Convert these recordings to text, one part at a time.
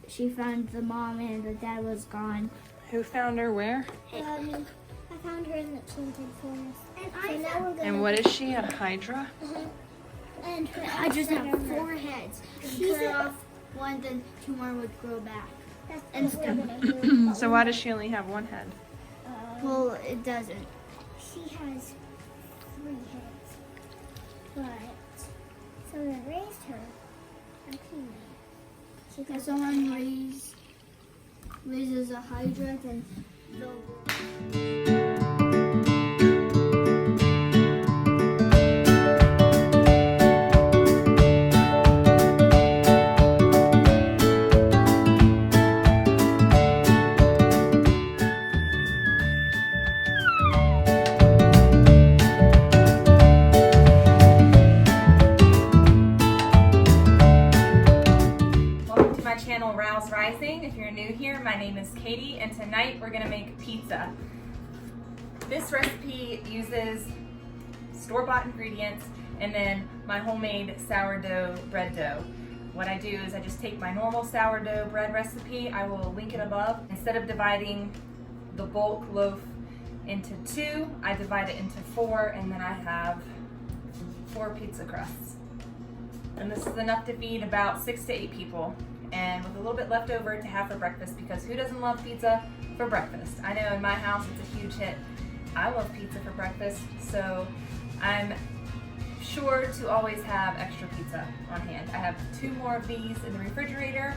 she found the mom and the dad was gone. Who found her where? I found her in the Atlantic forest. And what is she, a hydra? And I just have 4 heads. She cut off one, then 2 more would grow back. And stuff. So why does she only have 1 head? Well, it doesn't. She has 3 heads. But someone raised her. If someone raises a hydra, then they'll... If you're new here, my name is Katie, and tonight we're gonna make pizza. This recipe uses store-bought ingredients and then my homemade sourdough bread dough. What I do is I just take my normal sourdough bread recipe, I will link it above. Instead of dividing the bulk loaf into 2, I divide it into 4, and then I have 4 pizza crusts. And this is enough to feed about 6 to 8 people. And with a little bit left over to have for breakfast, because who doesn't love pizza for breakfast? I know in my house it's a huge hit. I love pizza for breakfast, so I'm sure to always have extra pizza on hand. I have 2 more of these in the refrigerator,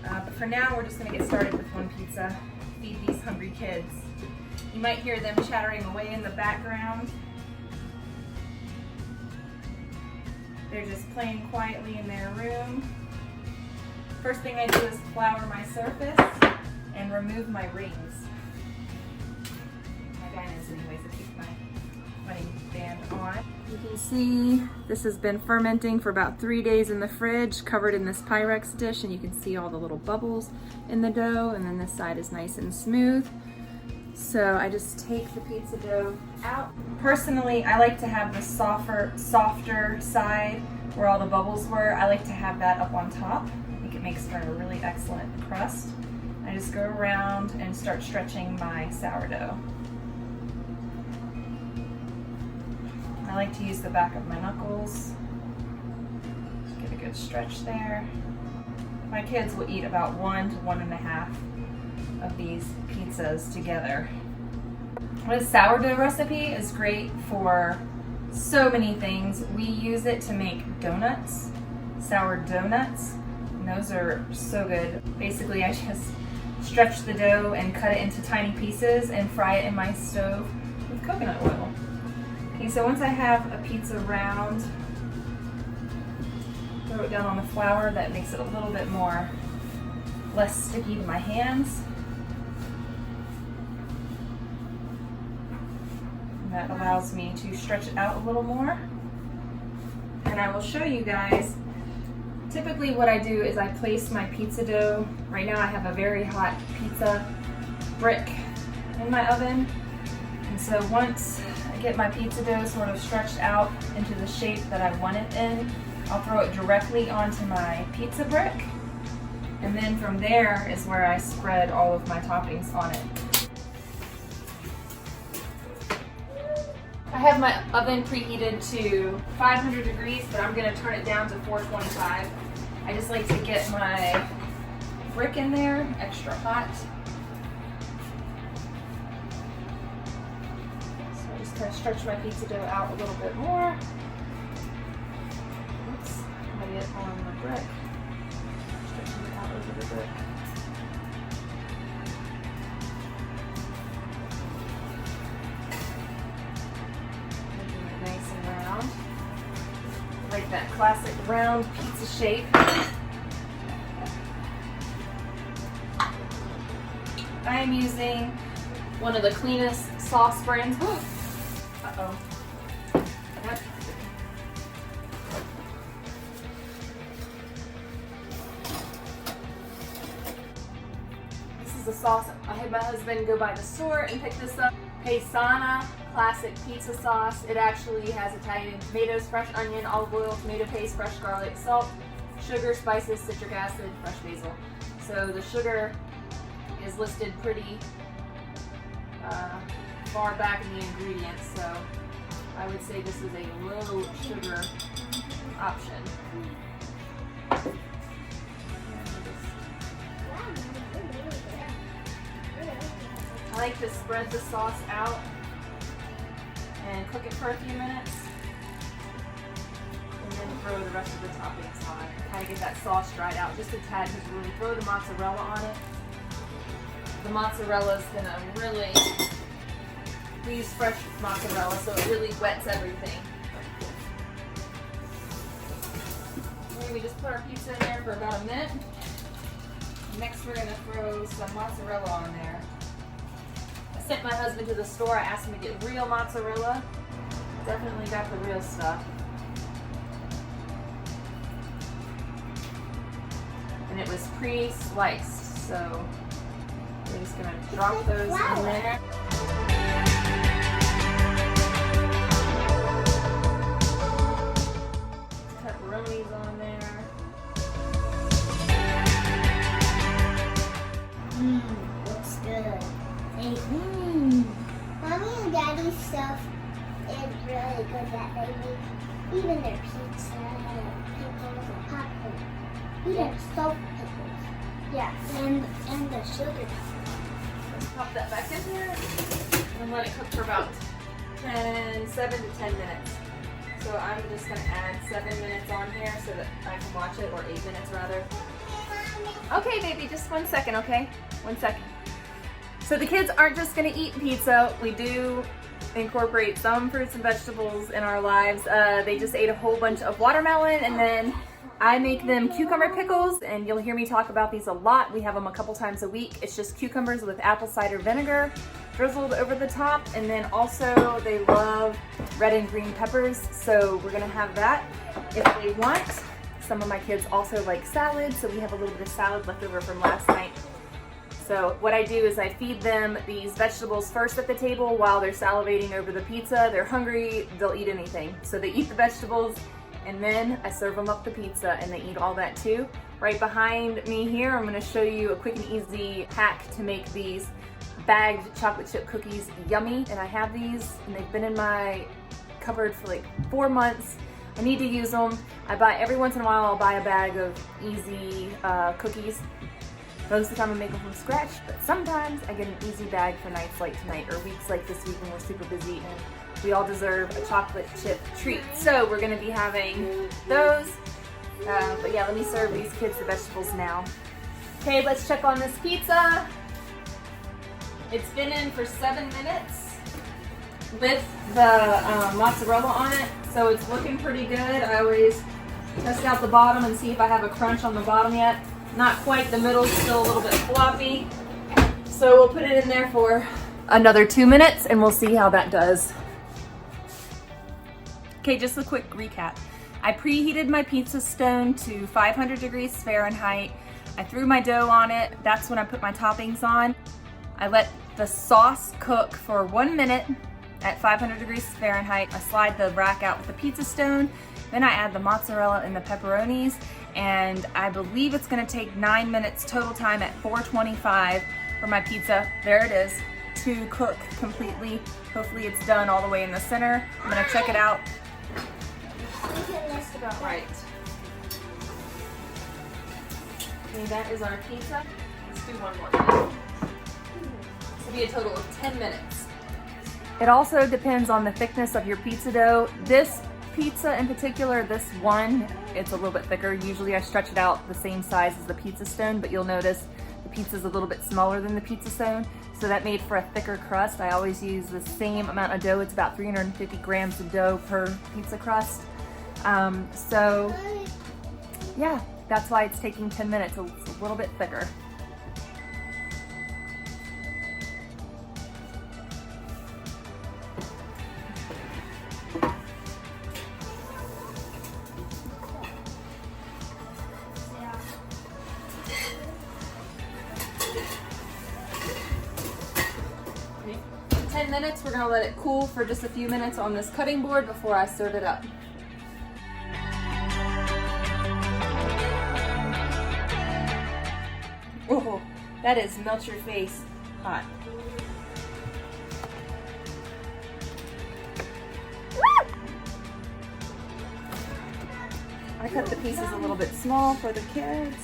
but for now we're just going to get started with 1 pizza, feed these hungry kids. You might hear them chattering away in the background. They're just playing quietly in their room. First thing I do is flour my surface and remove my rings. My diamonds anyways, to keep my wedding band on. You can see this has been fermenting for about 3 days in the fridge, covered in this Pyrex dish, and you can see all the little bubbles in the dough, and then this side is nice and smooth. So I just take the pizza dough out. Personally, I like to have the softer side where all the bubbles were. I like to have that up on top. It makes for a really excellent crust. I just go around and start stretching my sourdough. I like to use the back of my knuckles. Just get a good stretch there. My kids will eat about 1 to 1.5 of these pizzas together. This sourdough recipe is great for so many things. We use it to make donuts, sour donuts. Those are so good. Basically, I just stretch the dough and cut it into tiny pieces and fry it in my stove with coconut oil. Okay, so once I have a pizza round, throw it down on the flour. That makes it a little bit less sticky to my hands. And that allows me to stretch it out a little more. And I will show you guys. Typically what I do is I place my pizza dough. Right now I have a very hot pizza brick in my oven. And so once I get my pizza dough sort of stretched out into the shape that I want it in, I'll throw it directly onto my pizza brick. And then from there is where I spread all of my toppings on it. I have my oven preheated to 500 degrees, but I'm going to turn it down to 425. I just like to get my brick in there extra hot. So I just kind of stretch my pizza dough out a little bit more. Oops, lay it on the brick. Stretching it out over the brick. Like that classic round pizza shape. I am using one of the cleanest sauce brands. Uh-oh. Yep. This is the sauce I had my husband go by the store and pick this up. Paisana classic pizza sauce. It actually has Italian tomatoes, fresh onion, olive oil, tomato paste, fresh garlic, salt, sugar, spices, citric acid, fresh basil. So the sugar is listed pretty far back in the ingredients, so I would say this is a low sugar option. I like to spread the sauce out and cook it for a few minutes, and then throw the rest of the toppings on. Kind of get that sauce dried out just a tad, because when we throw the mozzarella on it, the mozzarella is gonna really, we use fresh mozzarella, so it really wets everything. And we just put our pizza in there for about a minute. Next we're gonna throw some mozzarella on there. I sent my husband to the store, I asked him to get real mozzarella. Definitely got the real stuff. And it was pre-sliced, so we're just gonna drop those in there. Pepperonis on there. Looks good. Mommy and Daddy's stuff is really good that they make. Even their pizza and pickles and popcorn. Even salt pickles. Yeah, and the sugar. Let's pop that back in there and let it cook for about 7 to 10 minutes. So I'm just going to add 7 minutes on here so that I can watch it, or 8 minutes rather. Okay, baby, just 1 second, okay? 1 second. So the kids aren't just going to eat pizza. We do incorporate some fruits and vegetables in our lives. They just ate a whole bunch of watermelon, and then I make them cucumber pickles, and you'll hear me talk about these a lot. We have them a couple times a week. It's just cucumbers with apple cider vinegar drizzled over the top, and then also they love red and green peppers, so we're gonna have that if they want. Some of my kids also like salad, so we have a little bit of salad left over from last night. So what I do is I feed them these vegetables first at the table while they're salivating over the pizza. They're hungry, they'll eat anything. So they eat the vegetables, and then I serve them up the pizza and they eat all that too. Right behind me here, I'm gonna show you a quick and easy hack to make these bagged chocolate chip cookies yummy. And I have these, and they've been in my cupboard for like 4 months. I need to use them. Every once in a while I'll buy a bag of easy cookies. Most of the time I make them from scratch, but sometimes I get an easy bag for nights like tonight or weeks like this week when we're super busy and we all deserve a chocolate chip treat. So we're gonna be having those. But yeah, let me serve these kids the vegetables now. Okay, let's check on this pizza. It's been in for 7 minutes with the mozzarella on it, so it's looking pretty good. I always test out the bottom and see if I have a crunch on the bottom yet. Not quite, the middle's still a little bit floppy. So we'll put it in there for another 2 minutes and we'll see how that does. Okay, just a quick recap. I preheated my pizza stone to 500 degrees Fahrenheit. I threw my dough on it. That's when I put my toppings on. I let the sauce cook for 1 minute at 500 degrees Fahrenheit. I slide the rack out with the pizza stone. Then I add the mozzarella and the pepperonis, and I believe it's gonna take 9 minutes total time at 425 for my pizza. There it is, to cook completely. Hopefully it's done all the way in the center. I'm gonna check it out. Just about right. Okay, that is our pizza. Let's do one more minute. This will be a total of 10 minutes. It also depends on the thickness of your pizza dough. This pizza in particular, this one, it's a little bit thicker. Usually I stretch it out the same size as the pizza stone, but you'll notice the pizza's a little bit smaller than the pizza stone, so that made for a thicker crust. I always use the same amount of dough. It's about 350 grams of dough per pizza crust. So yeah, that's why it's taking 10 minutes. It's a little bit thicker. Okay. 10 minutes, we're gonna let it cool for just a few minutes on this cutting board before I serve it up. Oh, that is melt your face hot. I cut the pieces a little bit small for the kids.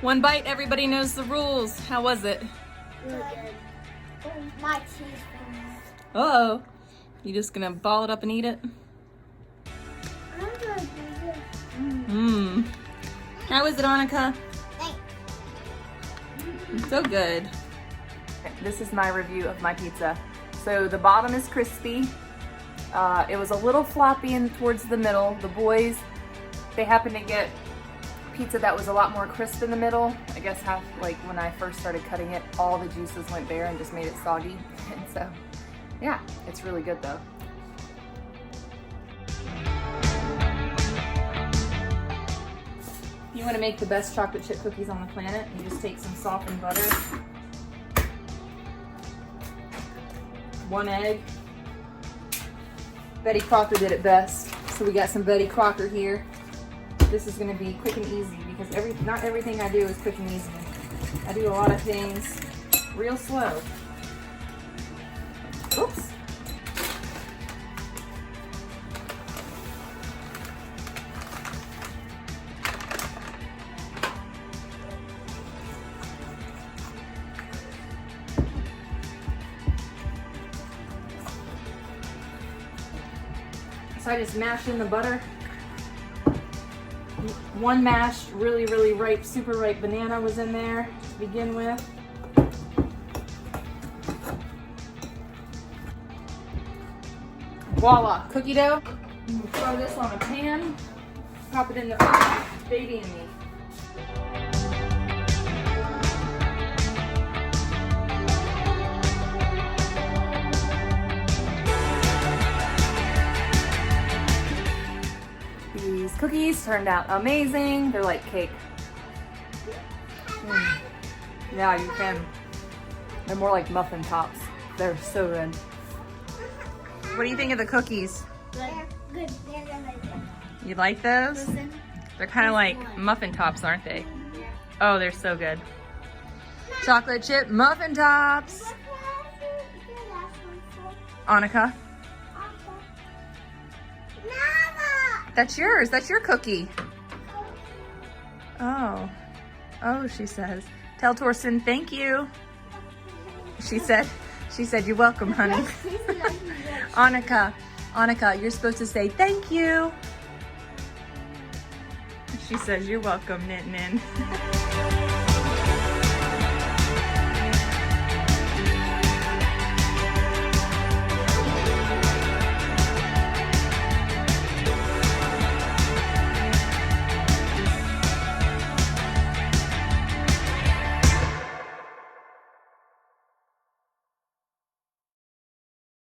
One bite, everybody knows the rules. How was it? Really good. My cheese. Uh-oh. You just gonna ball it up and eat it? I'm gonna do this. Mmm. How is it, Annika? Thanks. So good. This is my review of my pizza. So the bottom is crispy. It was a little floppy in towards the middle. The boys, they happened to get pizza that was a lot more crisp in the middle. I guess like when I first started cutting it, all the juices went bare and just made it soggy. And so, yeah, it's really good though. You want to make the best chocolate chip cookies on the planet, you just take some softened butter, 1 egg. Betty Crocker did it best, so we got some Betty Crocker here. This is going to be quick and easy because not everything I do is quick and easy. I do a lot of things real slow. Oops. So I just mashed in the butter. 1 mashed, really, really ripe, super ripe banana was in there to begin with. Voila, cookie dough. I'm gonna throw this on a pan, pop it in the oven, baby and me. These cookies turned out amazing. They're like cake. Yeah, you can. They're more like muffin tops. They're so good. What do you think of the cookies? They're good. They're really good. You like those? Listen. They're kind of like muffin tops, aren't they? Oh, they're so good. Chocolate chip muffin tops. Annika, that's yours. That's your cookie. Oh. Oh, she says. Tell Torsten thank you. She said, you're welcome, honey. Annika, you're supposed to say thank you. She says, you're welcome, Nin Nin.